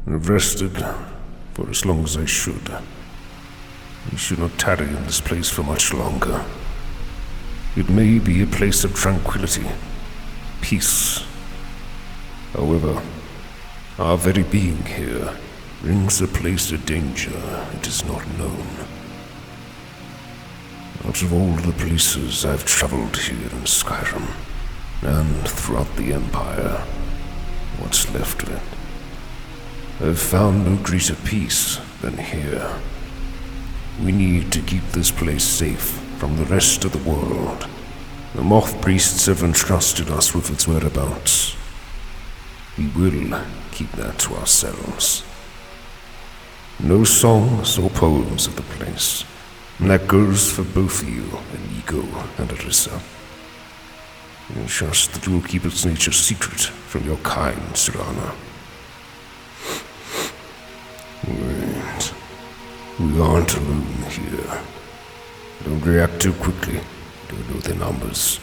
I've rested for as long as I should. We should not tarry in this place for much longer. It may be a place of tranquility, peace. However, our very being here brings a place of danger it is not known. Out of all the places I've traveled here in Skyrim, and throughout the Empire, what's left of it, I've found no greater peace than here. We need to keep this place safe from the rest of the world. The moth priests have entrusted us with its whereabouts. We will keep that to ourselves. No songs or poems of the place. And that goes for both you, Inigo and Arissa. I trust that you will keep its nature secret from your kind, Serana. Wait. We aren't alone here. Don't react too quickly. Don't know their numbers.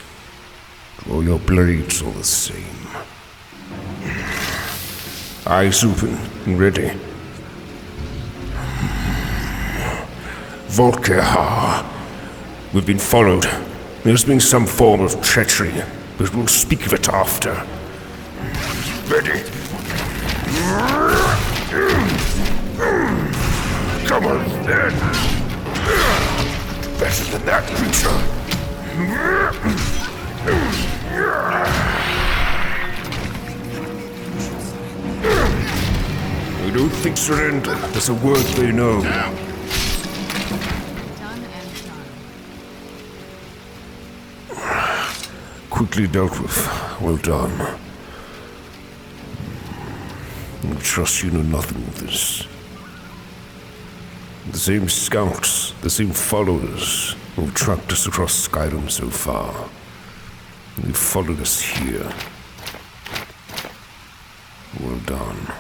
Draw your blades all the same. Eyes open and ready. Wallk Run. We've been followed. There's been some form of treachery, but we'll speak of it after. Ready? Come on, then. Better than that, creature. I don't think surrender is a word they know. Quickly dealt with. Well done. I trust you know nothing of this. The same scouts, the same followers who've tracked us across Skyrim so far. They've followed us here. Well done.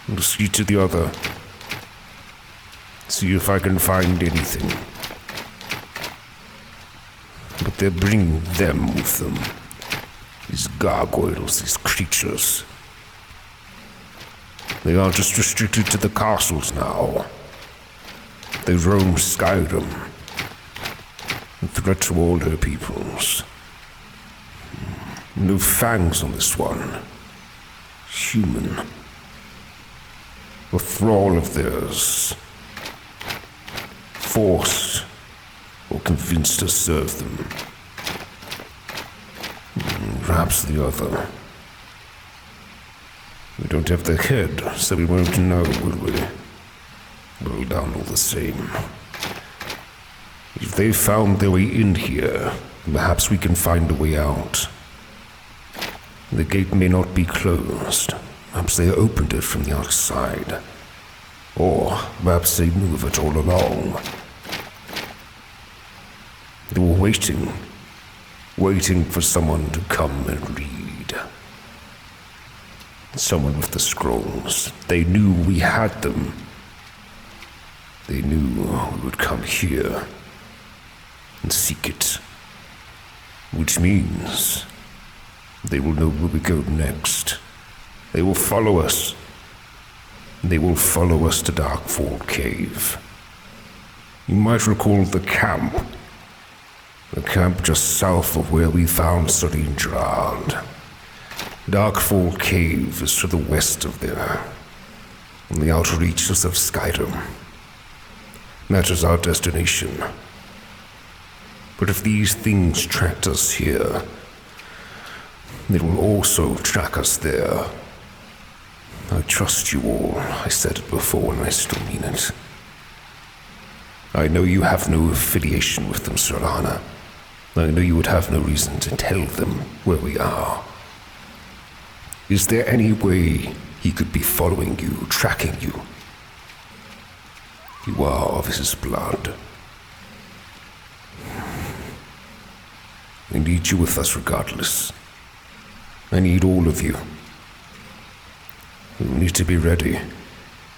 I'll see to the other. See if I can find anything. But they're bringing them with them. These gargoyles, these creatures. They aren't just restricted to the castles now. They roam Skyrim. A threat to all her peoples. No fangs on this one. Human. A thrall of theirs. Forced or convinced to serve them. Perhaps the other. We don't have their head, so we won't know, will we? Well done all the same. If they found their way in here, perhaps we can find a way out. The gate may not be closed. Perhaps they opened it from the outside. Or perhaps they knew of it all along. They were waiting for someone to come and read. Someone with the scrolls. They knew we had them. They knew we would come here and seek it. Which means they will know where we go next. They will follow us. They will follow us to Darkfall Cave. You might recall the camp. The camp just south of where we found Sorindrad. Darkfall Cave is to the west of there, on the outer reaches of Skyrim. That is our destination. But if these things tracked us here, they will also track us there. I trust you all. I said it before and I still mean it. I know you have no affiliation with them, Serana. I know you would have no reason to tell them where we are. Is there any way he could be following you, tracking you? You are of his blood. I need you with us regardless. I need all of you. We need to be ready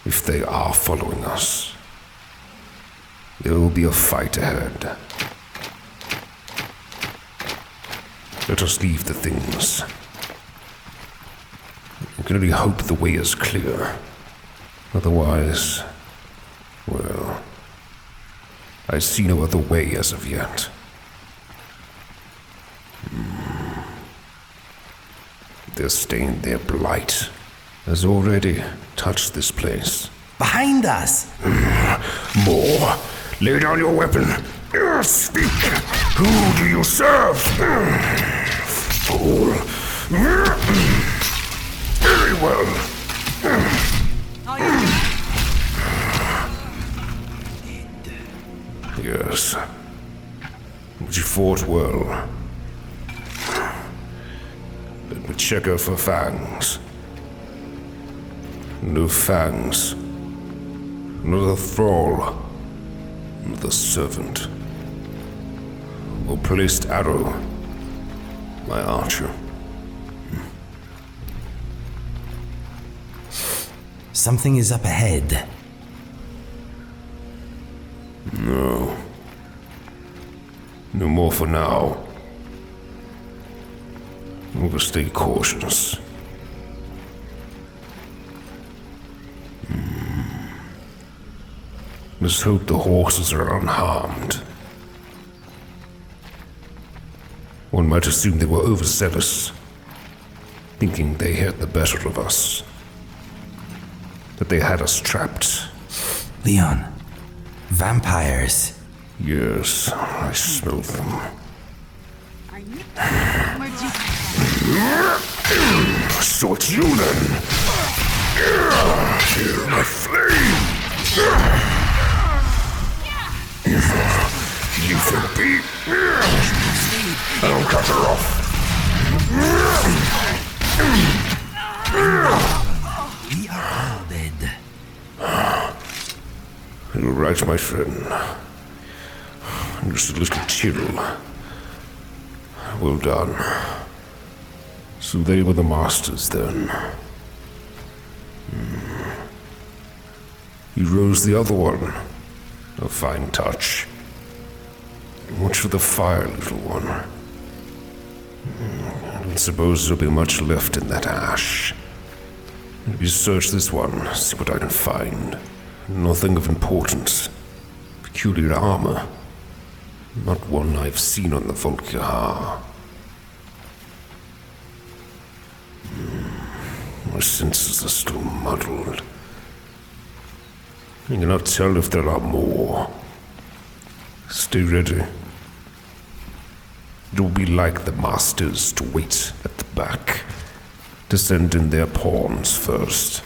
if they are following us. There will be a fight ahead. Let us leave the things. I can only hope the way is clear. Otherwise, well, I see no other way as of yet. Their stain, their blight, has already touched this place. Behind us! More. Lay down your weapon. Speak. Who do you serve? Fool. Very well. Yes. But you fought well. Let me check her for fangs. No fangs. Another thrall. Another servant. Or placed arrow. My archer. Something is up ahead. No. No more for now. We will stay cautious. Let's hope the horses are unharmed. One might assume they were overzealous, thinking they had the better of us. That they had us trapped. Leon, vampires. Yes, I smell them. So it's you then. Hear my flame. You think beat? I'll cut her off. We are all dead. You're right, my friend. Just a little chill. Well done. So they were the masters then. You rose the other one. A fine touch. Watch for the fire, little one. I don't suppose there'll be much left in that ash. Maybe search this one, see what I can find. Nothing of importance. Peculiar armor. Not one I've seen on the Wallk. My senses are still muddled. I cannot tell if there are more. Stay ready. It will be like the masters to wait at the back, to send in their pawns first,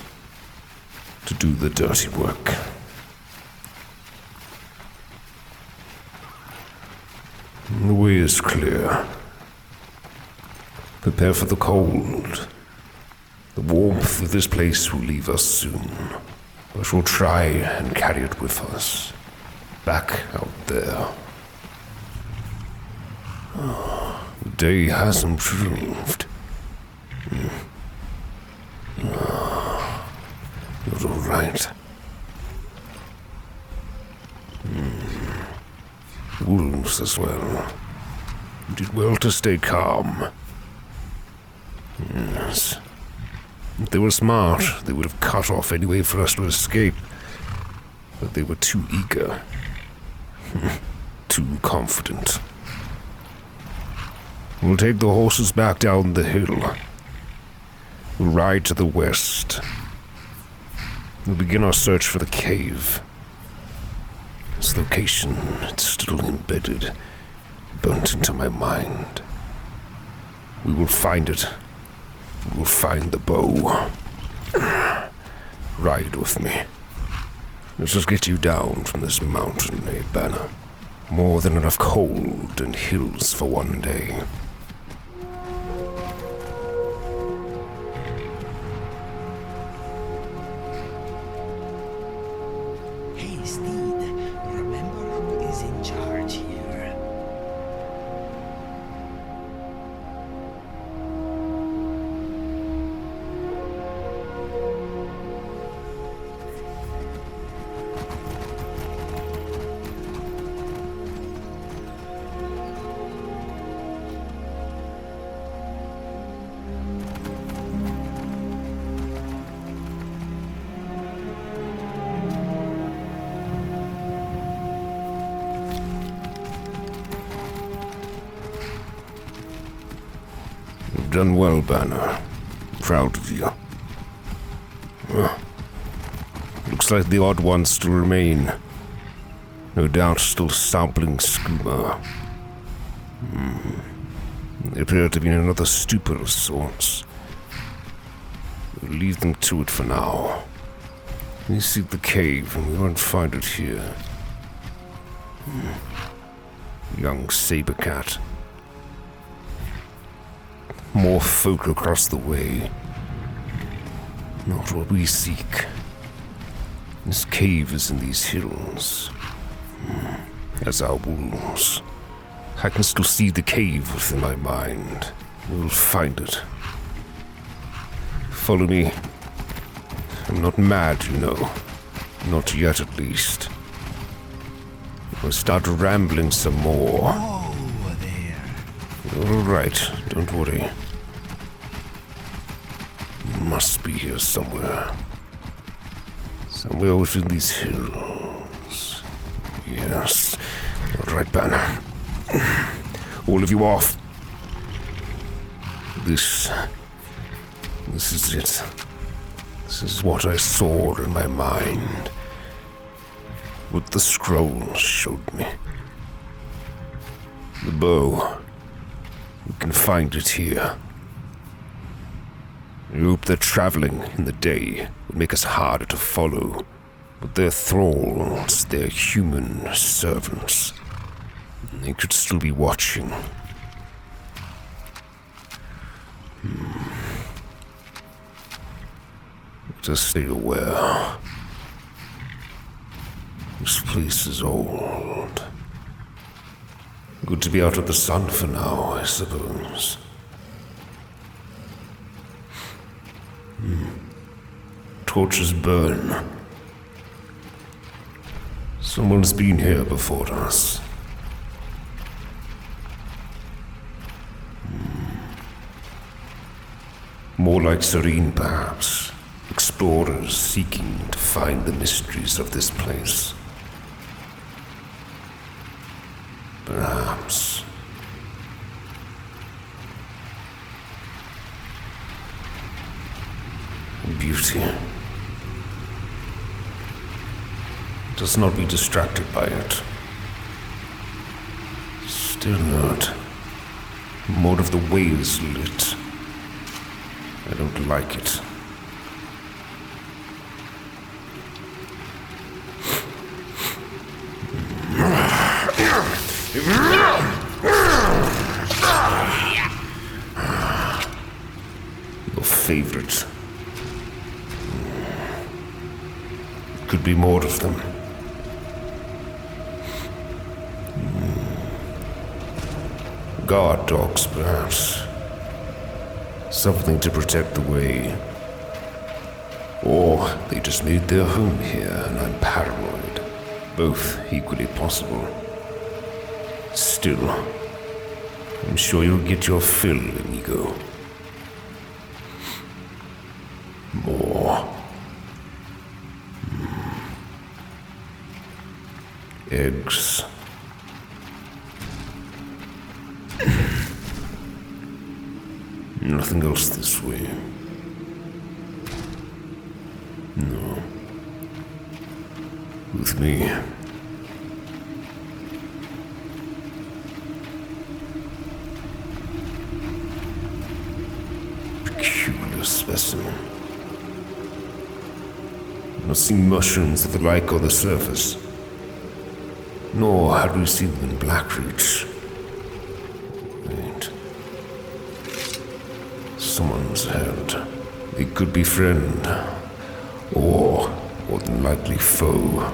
to do the dirty work. The way is clear. Prepare for the cold. The warmth of this place will leave us soon, but we'll try and carry it with us, back out there. The day has improved. You're all right. Wolves as well. You did well to stay calm. Yes. If they were smart, they would have cut off any way for us to escape. But they were too eager. Too confident. We'll take the horses back down the hill. We'll ride to the west. We'll begin our search for the cave. Its location, it's still embedded, burnt into my mind. We will find it. We will find the bow. Ride with me. Let's just get you down from this mountain, eh, Banner? More than enough cold and hills for one day. Hey, Steed, remember who is in charge here? done well, Banner. Proud of you. Looks like the odd ones still remain. No doubt still sampling skooma. They appear to be in another stupor of sorts. We'll leave them to it for now. We seek the cave, and we won't find it here. Young saber cat. More folk across the way. Not what we seek. This cave is in these hills. As our wolves. I can still see the cave within my mind. We'll find it. Follow me. I'm not mad, you know. Not yet, at least. We'll start rambling some more. Oh, there. You're all right. Don't worry. You must be here somewhere. Somewhere within these hills. Yes. All right, Banner. All of you off. This is it. This is what I saw in my mind. What the scrolls showed me. The bow. We can find it here. I hope that traveling in the day would make us harder to follow. But they're thralls, they're human servants. They could still be watching. Just stay aware. This place is old. Good to be out of the sun for now, I suppose. Torches burn. Someone's been here before us. More like Serene, perhaps. Explorers seeking to find the mysteries of this place. Perhaps. Beauty. Does not be distracted by it. Still not. More of the way is lit. I don't like it. Your favorite. Could be more of them. Guard dogs, perhaps. Something to protect the way. Or they just made their home here and I'm paranoid. Both equally possible. Still, I'm sure you'll get your fill, amigo. More. Eggs. Nothing else this way. No. With me. Peculiar specimen. Not seen mushrooms of the like on the surface. Nor had we seen them in Blackreach. Wait. Someone's head. They could be friend. Or, more than likely, foe.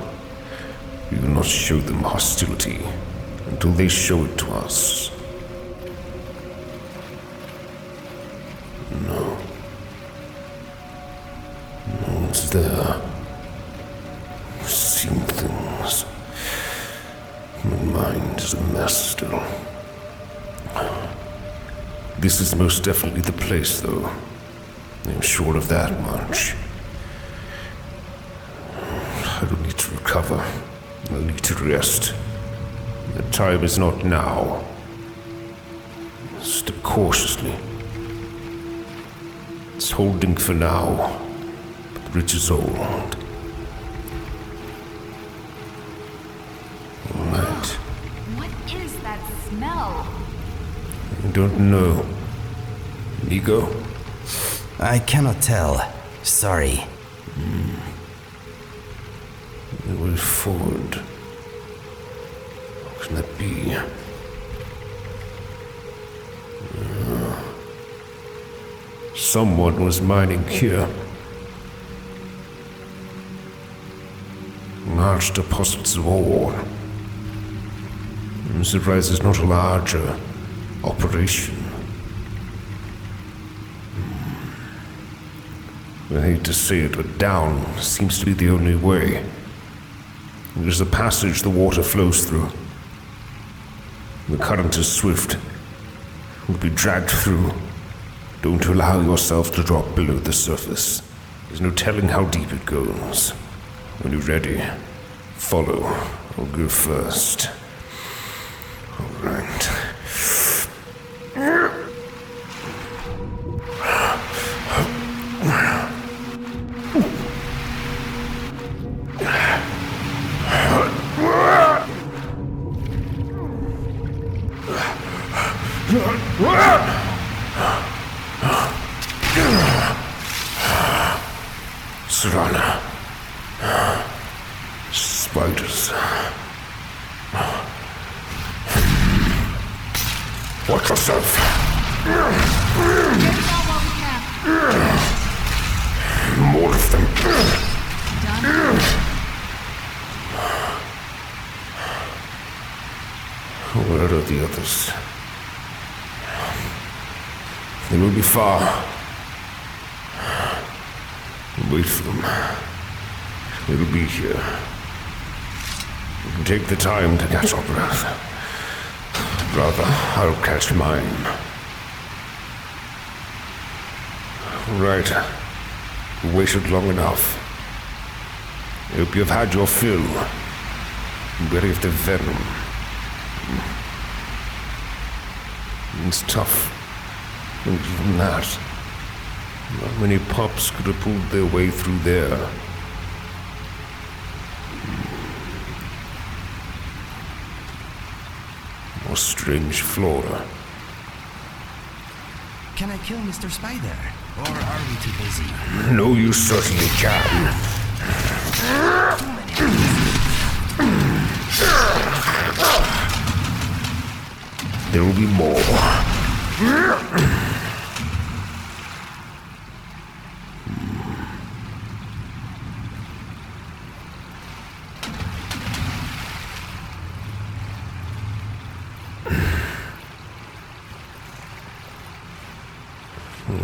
We will not show them hostility until they show it to us. No. No one's there. I've seen things. My mind is a mess still. This is most definitely the place, though. I'm sure of that much. I don't need to recover. I need to rest. The time is not now. Step cautiously. It's holding for now, but the bridge is old. Alright. What is that smell? I don't know. Nico? I cannot tell. Sorry. The way forward. What can that be? Someone was mining here. Large deposits of ore. I'm surprised it's not a larger operation. I hate to say it, but down seems to be the only way. There's a passage the water flows through. The current is swift. It will be dragged through. Don't allow yourself to drop below the surface. There's no telling how deep it goes. When you're ready, follow. I'll go first. All right. Serana. Spiders. Watch yourself. More of them. Where are the others? They will be far. Wait for them. They'll be here. You can take the time to catch our breath. Rather, I'll catch mine. Right. You waited long enough. I hope you've had your fill. I'm wary of the venom. It's tough. And even that. Not many pups could have pulled their way through there. More strange flora. Can I kill Mr. Spider? Or are we too busy? No, you certainly can. There will be more.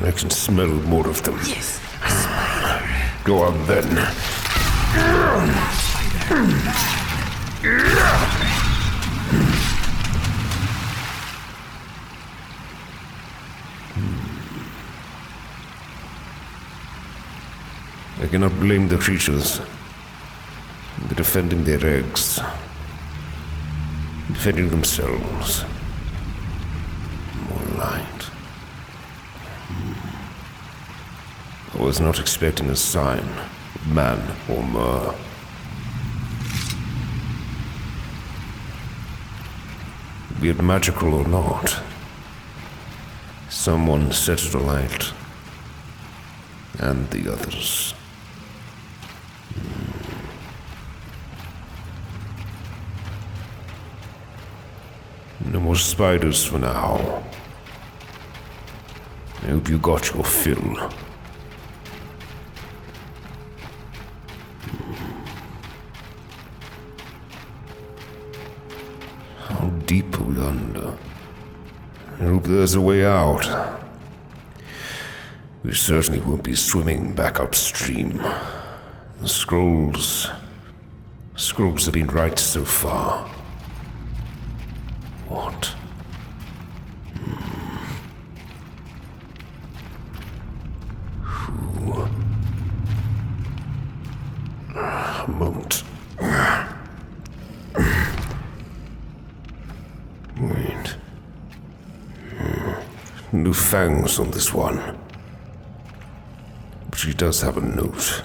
I can smell more of them. Yes, a spider. Go on then. I cannot blame the creatures. They're defending their eggs. Defending themselves. More light. I was not expecting a sign of man or mer. Be it magical or not, someone set it alight. And the others. No more spiders for now. I hope you got your fill. How deep are we under? I hope there's a way out. We certainly won't be swimming back upstream. The scrolls have been right so far. What? Who? A moment. Wait. New fangs on this one. She does have a note.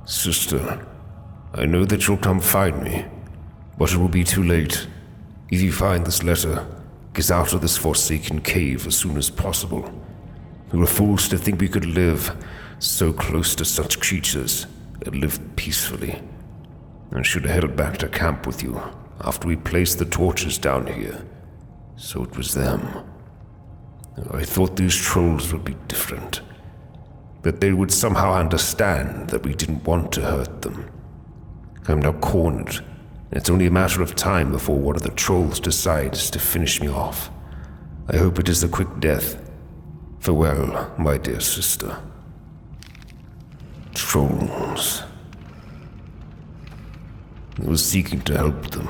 Sister, I know that you'll come find me, but it will be too late. If you find this letter, get out of this forsaken cave as soon as possible. We were fools to think we could live so close to such creatures and live peacefully. I should have headed back to camp with you after we placed the torches down here. So it was them. I thought these trolls would be different. That they would somehow understand that we didn't want to hurt them. I'm now cornered. It's only a matter of time before one of the trolls decides to finish me off. I hope it is a quick death. Farewell, my dear sister. Trolls. I was seeking to help them.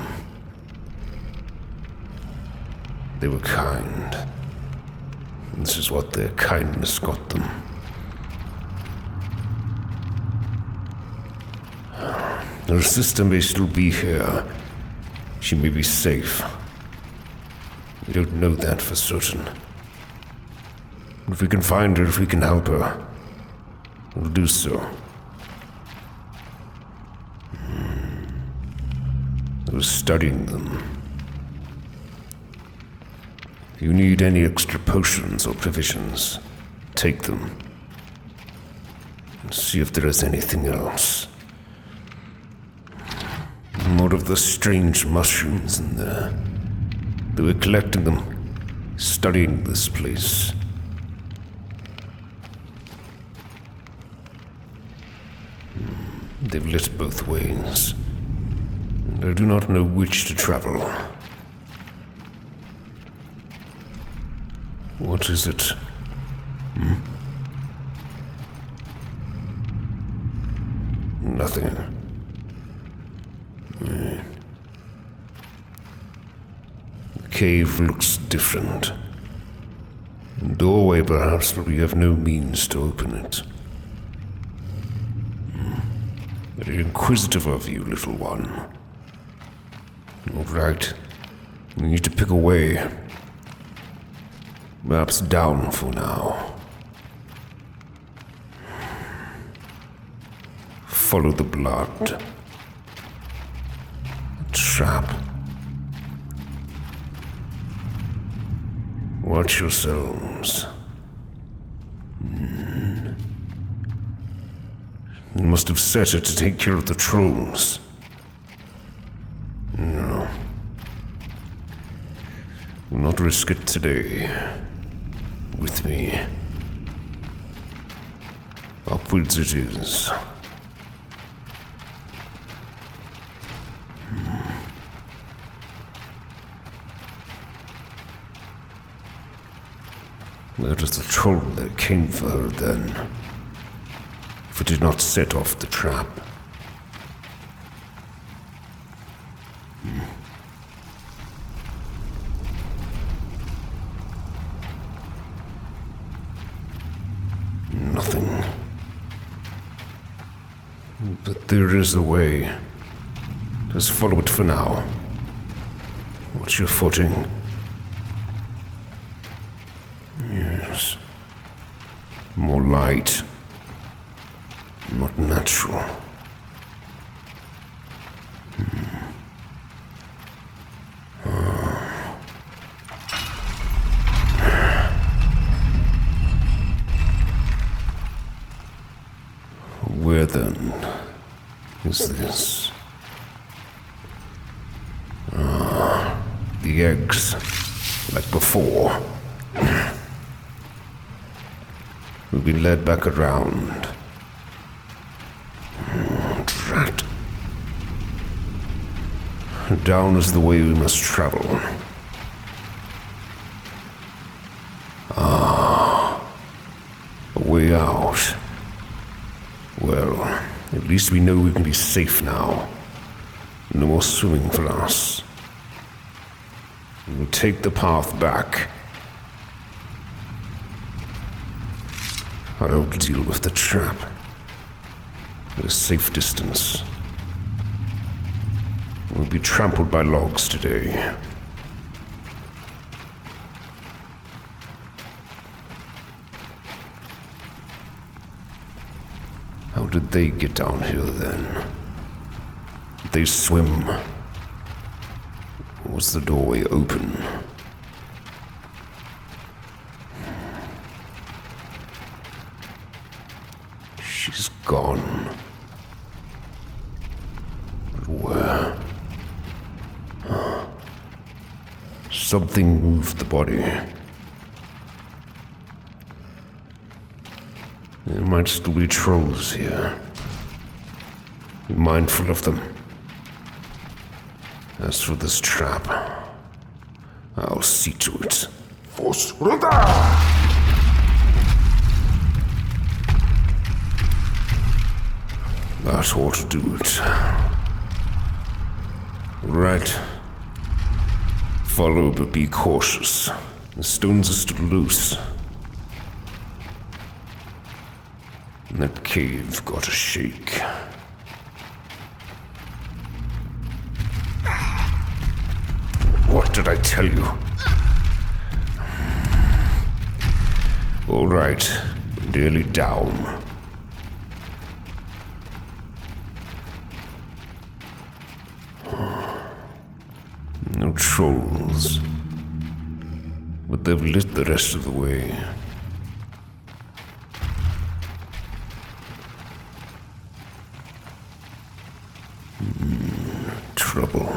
They were kind. This is what their kindness got them. Her sister may still be here. She may be safe. We don't know that for certain. If we can find her, if we can help her, we'll do so. I was studying them. If you need any extra potions or provisions, take them. And see if there is anything else. More of the strange mushrooms in there. They were collecting them, studying this place. They've lit both ways. And I do not know which to travel. What is it? Nothing. The cave looks different. A doorway perhaps, but we have no means to open it. Very inquisitive of you, little one. All right. We need to pick a way. Perhaps down for now. Follow the blood. A trap. Watch yourselves. You must have set it to take care of the trolls. No. Will not risk it today. With me. Upwards it is. That is the troll that came for her then. If it did not set off the trap. Nothing. But there is a way. Just follow it for now. Watch your footing. Yes. More light. Not natural. Where then is this? The eggs, like before. We've been led back around. Drat. Down is the way we must travel. A way out. Well, at least we know we can be safe now. No more swimming for us. We'll take the path back. I'll deal with the trap. At a safe distance. We'll be trampled by logs today. did they get down here then? Did they swim? Or was the doorway open? She's gone. But where? Something moved the body. There might still be trolls here. Be mindful of them. As for this trap, I'll see to it. That ought to do it. Right. Follow, but be cautious. The stones are still loose. And that cave got a shake. What did I tell you? All right, nearly down. No trolls. But they've lit the rest of the way. Trouble.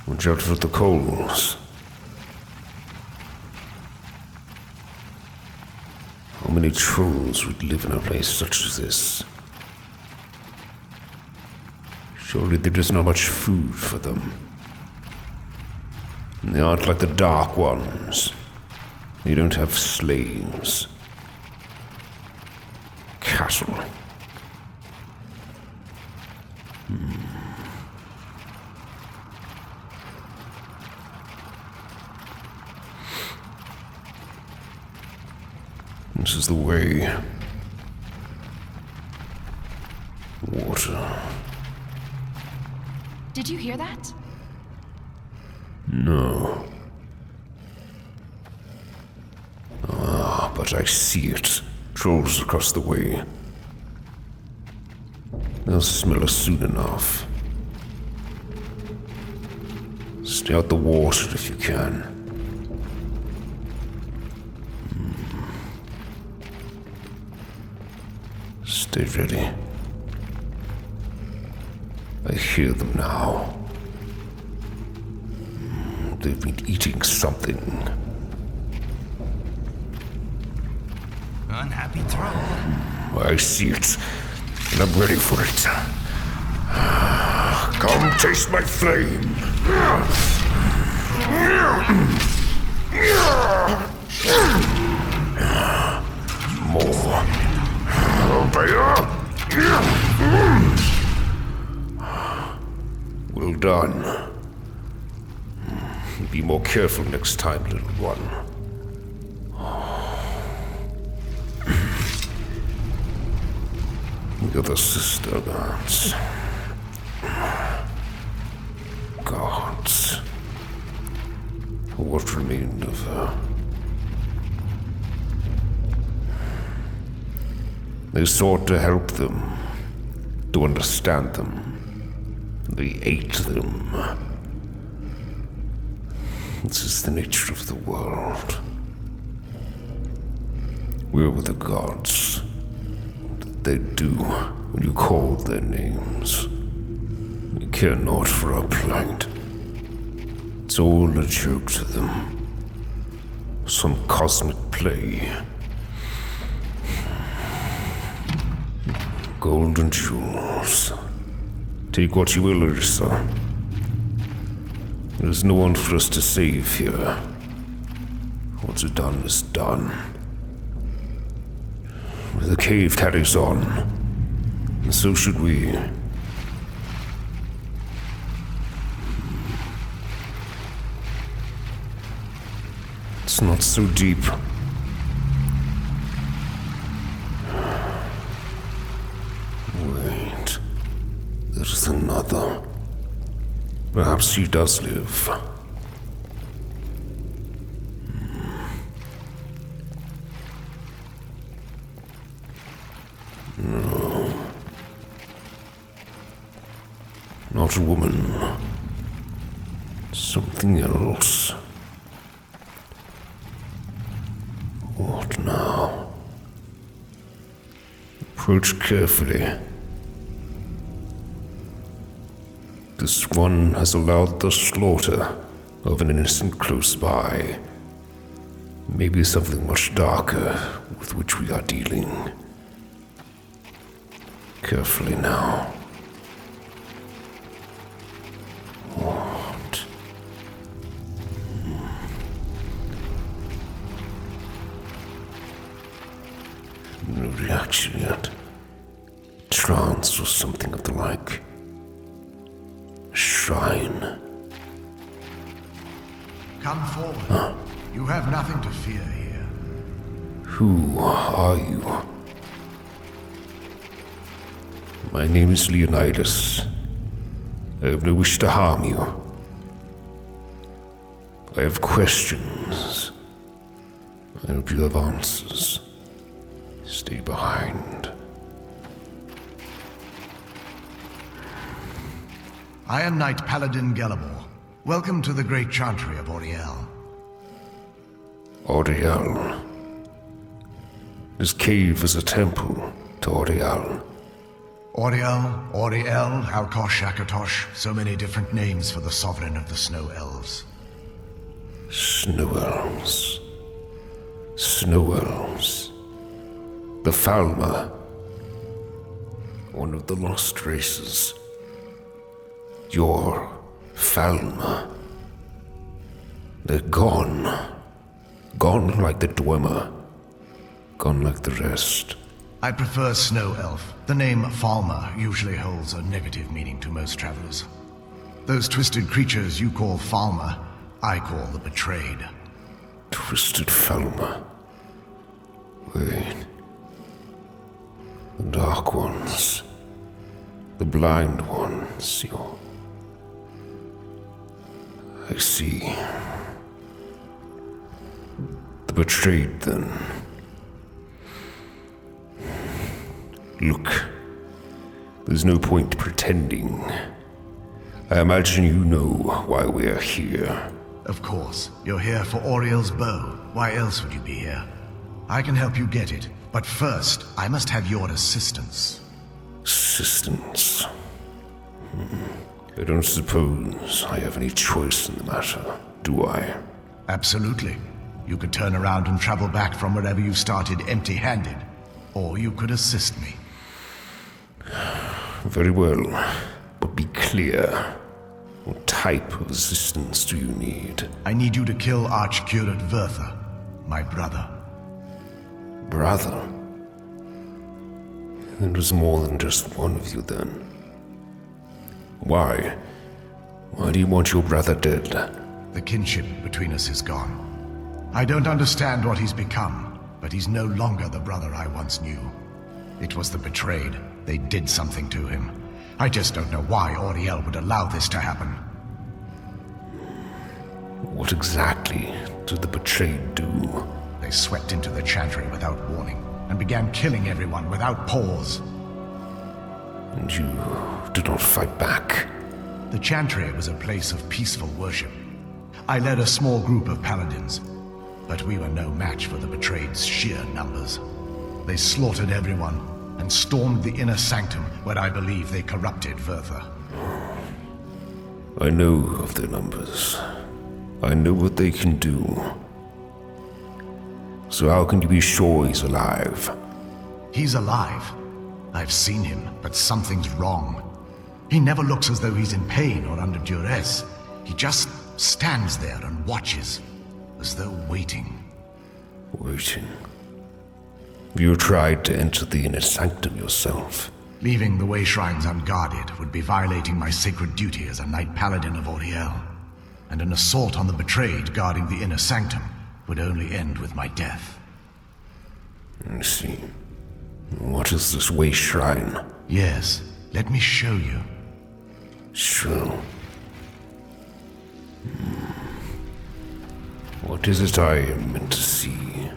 Watch out for the coals. How many trolls would live in a place such as this? Surely there is not much food for them. And they aren't like the Dark Ones. They don't have slaves. Cattle. This is the way. Water. Did you hear that? No. But I see it. Trolls across the way. They'll smell us soon enough. Stay out the water if you can. Stay ready. I hear them now. They've been eating something. Unhappy troll. I see it, and I'm ready for it. Come taste my flame. More. Well done. Be more careful next time, little one. The other sister gods. Gods. What remained of her? They sought to help them, to understand them. They ate them. This is the nature of the world. Where were the gods? What did they do when you called their names? We care not for our plight. It's all a joke to them. Some cosmic play. Gold and jewels. Take what you will, Ursa. There's no one for us to save here. What's done is done. The cave carries on, and so should we. It's not so deep. Wait, there's another. Perhaps he does live. not a woman. Something else. What now? Approach carefully. This one has allowed the slaughter of an innocent close by. Maybe something much darker with which we are dealing. Carefully now. What? No reaction yet. Trance or something of the like. Shrine. Come forward. You have nothing to fear here. Who are you? My name is Leonidas. I have no wish to harm you. I have questions. I hope you have answers. Stay behind. I am Knight Paladin Gelabor. Welcome to the Great Chantry of Auriel. Auriel. This cave is a temple to Auriel. Auriel, Alkosh, Akatosh, so many different names for the sovereign of the Snow Elves. Snow Elves. Snow Elves. The Falmer. One of the lost races. Your Falmer. They're gone. Gone like the Dwemer. Gone like the rest. I prefer Snow Elf. The name Falmer usually holds a negative meaning to most travelers. Those twisted creatures you call Falmer, I call the Betrayed. Twisted Falmer. Wait. The Dark Ones. The Blind Ones. I see. The Betrayed, then. Look, there's no point pretending. I imagine you know why we're here. Of course. You're here for Auriel's bow. Why else would you be here? I can help you get it, but first, I must have your assistance. Assistance? I don't suppose I have any choice in the matter, do I? Absolutely. You could turn around and travel back from wherever you started empty-handed, or you could assist me. Very well, but be clear. What type of assistance do you need? I need you to kill Archcurate Vertha, my brother. Brother? It was more than just one of you then. Why? Why do you want your brother dead? The kinship between us is gone. I don't understand what he's become, but he's no longer the brother I once knew. It was the Betrayed. They did something to him. I just don't know why Auriel would allow this to happen. What exactly did the Betrayed do? They swept into the Chantry without warning, and began killing everyone without pause. And you did not fight back? The Chantry was a place of peaceful worship. I led a small group of paladins, but we were no match for the Betrayed's sheer numbers. They slaughtered everyone, and stormed the inner sanctum where I believe they corrupted Vertha. I know of their numbers. I know what they can do. So how can you be sure he's alive? He's alive. I've seen him, but something's wrong. He never looks as though he's in pain or under duress. He just stands there and watches, as though waiting. Waiting? You tried to enter the inner sanctum yourself. Leaving the way shrines unguarded would be violating my sacred duty as a Knight Paladin of Auriel. And an assault on the Betrayed guarding the inner sanctum would only end with my death. I see. What is this way shrine? Yes, let me show you. Sure. What is it I am meant to see?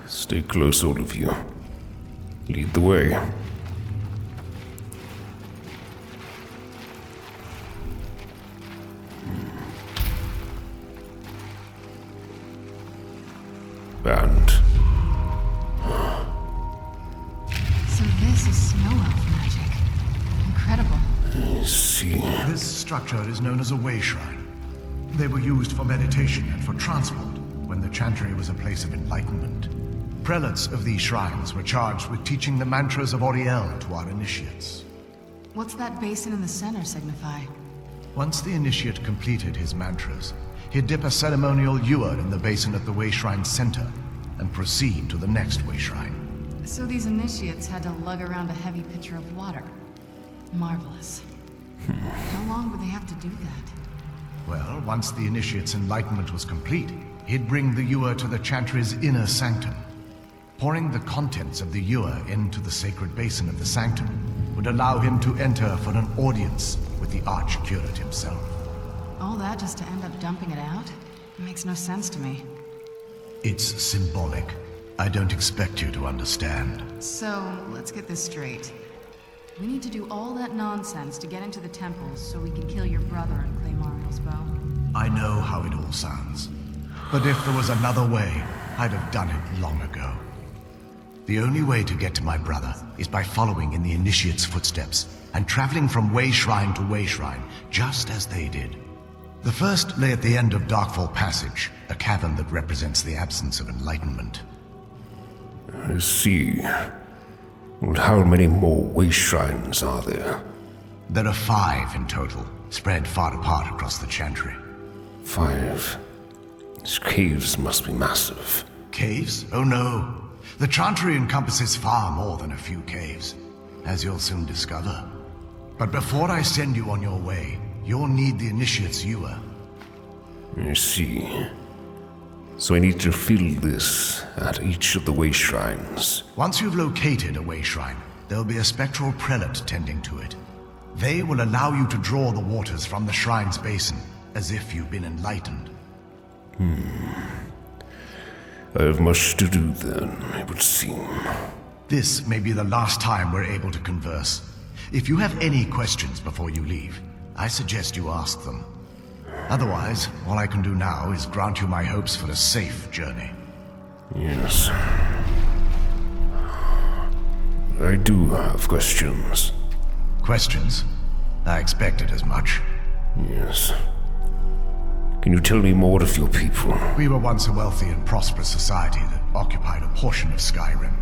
Stay close, all of you. Lead the way. And So this is snow elf magic. Incredible. I see. This structure is known as a way shrine. They were used for meditation and for transport when the Chantry was a place of enlightenment. Prelates of these shrines were charged with teaching the mantras of Auriel to our initiates. What's that basin in the center signify? Once the initiate completed his mantras, he'd dip a ceremonial ewer in the basin at the way shrine's center and proceed to the next way shrine. So these initiates had to lug around a heavy pitcher of water. Marvelous. How long would they have to do that? Well, once the initiate's enlightenment was complete, he'd bring the ewer to the Chantry's inner sanctum. Pouring the contents of the ewer into the sacred basin of the sanctum would allow him to enter for an audience with the Archcurate himself. All that just to end up dumping it out? It makes no sense to me. It's symbolic. I don't expect you to understand. So, let's get this straight. We need to do all that nonsense to get into the temples so we can kill your brother and claim Ariel's bow. I know how it all sounds. But if there was another way, I'd have done it long ago. The only way to get to my brother is by following in the Initiate's footsteps and traveling from way shrine to way shrine, just as they did. The first lay at the end of Darkfall Passage, a cavern that represents the absence of enlightenment. I see. Well, how many more way shrines are there? There are 5 in total, spread far apart across the Chantry. 5. These caves must be massive. Caves? Oh no. The Chantry encompasses far more than a few caves, as you'll soon discover. But before I send you on your way, you'll need the Initiate's ewer. I see. So I need to fill this at each of the way shrines. Once you've located a way shrine, there'll be a spectral prelate tending to it. They will allow you to draw the waters from the shrine's basin, as if you've been enlightened. I have much to do then, it would seem. This may be the last time we're able to converse. If you have any questions before you leave, I suggest you ask them. Otherwise, all I can do now is grant you my hopes for a safe journey. Yes. I do have questions. Questions? I expected as much. Yes. Can you tell me more of your people? We were once a wealthy and prosperous society that occupied a portion of Skyrim.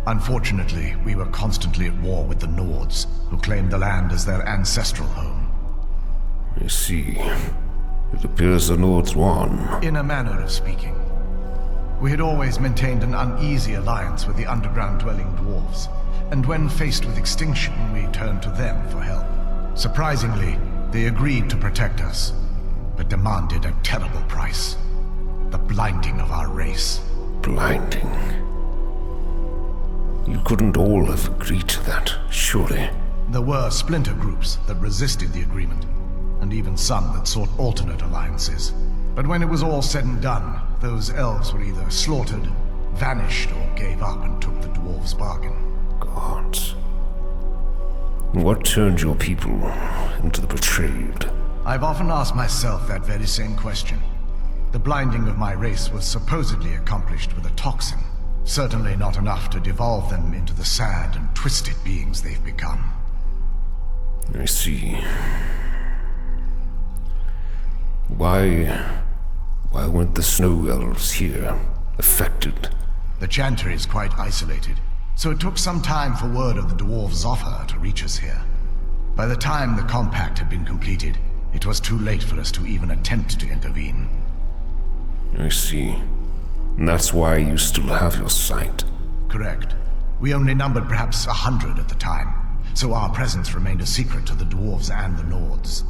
Unfortunately, we were constantly at war with the Nords, who claimed the land as their ancestral home. I see. It appears the Nords won. In a manner of speaking. We had always maintained an uneasy alliance with the underground-dwelling dwarves, and when faced with extinction, we turned to them for help. Surprisingly, they agreed to protect us, but demanded a terrible price. The blinding of our race. Blinding. You couldn't all have agreed to that, surely. There were splinter groups that resisted the agreement, and even some that sought alternate alliances. But when it was all said and done, those elves were either slaughtered, vanished, or gave up and took the dwarves' bargain. Gods. What turned your people into the betrayed? I've often asked myself that very same question. The blinding of my race was supposedly accomplished with a toxin. Certainly not enough to devolve them into the sad and twisted beings they've become. I see. Why weren't the snow elves here affected? The Chantry is quite isolated, so it took some time for word of the dwarves' offer to reach us here. By the time the compact had been completed, it was too late for us to even attempt to intervene. I see. And that's why you still have your sight. Correct. We only numbered perhaps 100 at the time, so our presence remained a secret to the dwarves and the Nords.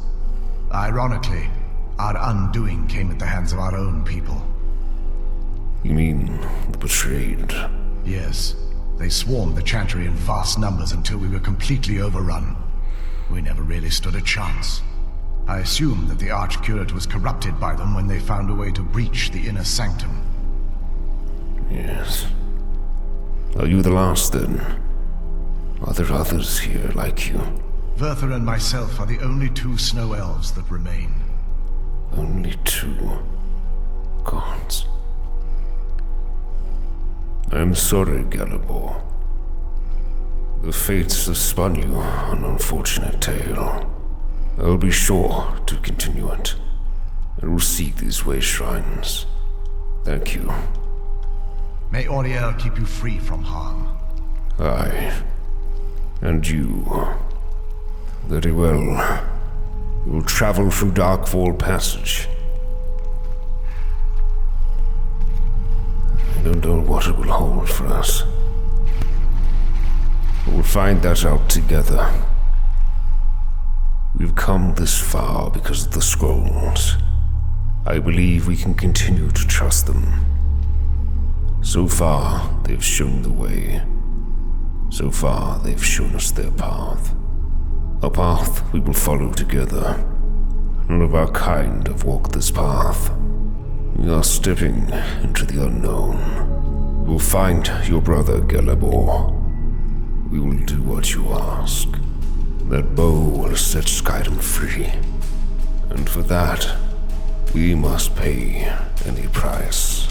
Ironically, our undoing came at the hands of our own people. You mean the betrayed? Yes. They swarmed the Chantry in vast numbers until we were completely overrun. We never really stood a chance. I assume that the Archcurate was corrupted by them when they found a way to breach the inner sanctum. Yes. Are you the last then? Are there others here like you? Verther and myself are the only 2 snow elves that remain. Only 2. Gods. I'm sorry, Galibor. The fates have spun you an unfortunate tale. I'll be sure to continue it. I will seek these way shrines. Thank you. May Auriel keep you free from harm. Aye. And you. Very well. You will travel through Darkfall Passage. I don't know what it will hold for us. We'll find that out together. We've come this far because of the scrolls. I believe we can continue to trust them. So far, they've shown the way. So far, they've shown us their path. A path we will follow together. None of our kind have walked this path. We are stepping into the unknown. We will find your brother, Galibor. We will do what you ask. That bow will set Skyrim free. And for that, we must pay any price.